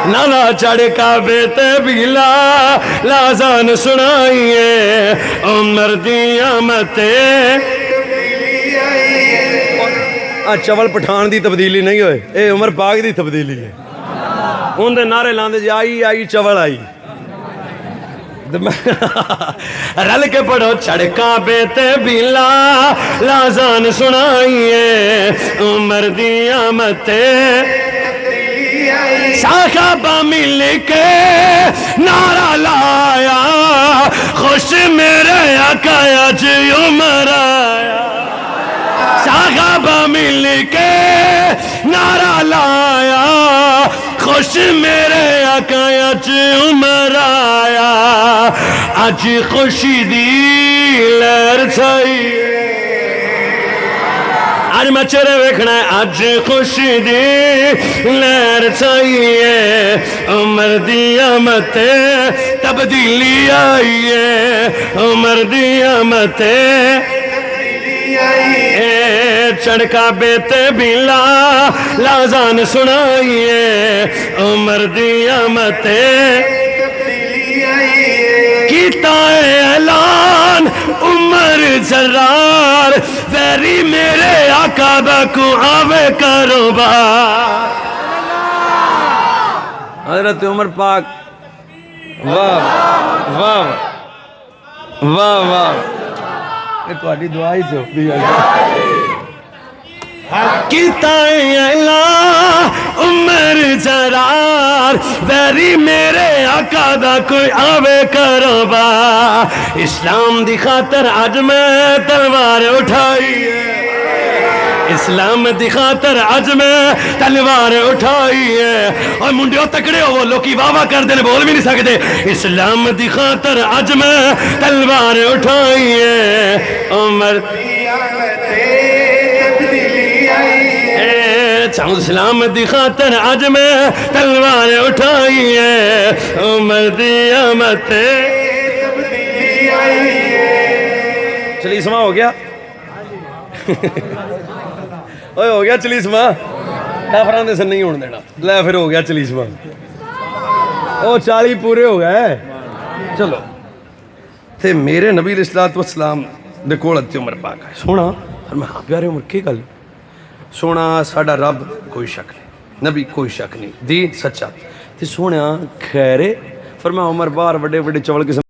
نالا چڑھ کعبے تے بلا لازان سنائیے عمر دی آمتے چول پٹھان دی تبدیلی نہیں ہوئے اے عمر پاک دی تبدیلی ہے ان دے نعرے لاندے جی آئی آئی چول آئی رل کے پڑھو چڑھ کعبے تے بلا لازان سنائیے عمر دی آمتے صحابہ مل کے نعرہ لایا خوش میرے آقا اج عمر آیا صحابہ مل کے نعرہ لایا خوش میرے آقا اج عمر آیا اج خوشی دی لہر چھائی آج میں چہرے ویکھنا ہے اج خوشی دی لہر چھائیے عمر دی آمتے تبدیلی آئیے عمر دی آمتے چڑھ کعبے تے بلا لازان سنائیے عمر دی آمتے کیتا اعلان عمر جرار ویری میرے آقا دا کو آوے کاروبار حضرت عمر پاک واہ واہ واہ واہ یہ تہاڈی دعا ہی چوکتی ہے کیتا اعلان عمر جرار ویری میرے آقا دا کوئی آوے کاروبار اسلام دی خاطر آج میں تلوار اٹھائی ہے اسلام دی خاطر آج میں تلوار اٹھائی ہے اور منڈیوں تکڑے ہو وہ لوکی واہ واہ کر دینے بول بھی نہیں سکتے اسلام دی خاطر آج میں تلوار اٹھائی ہے عمر اسلام دی خاطر آج میں تلوار اٹھائی ہے عمر دی آمت چلیسما ہو گیا ہو گیا چلیسما کافران دے سے نہیں ہونے دینا لے پھر ہو گیا چلیسما او 40 پورے ہو گئے چلو تے میرے نبی علیہ السلام دے کولت عمر پاک ہے سونا فرمایا ہاں پیارے عمر کی گل سونا ساڑا رب کوئی شک نہیں نبی کوئی شک نہیں دین سچا تے سونا خیرے فرمایا عمر بار بڑے بڑے چول قسم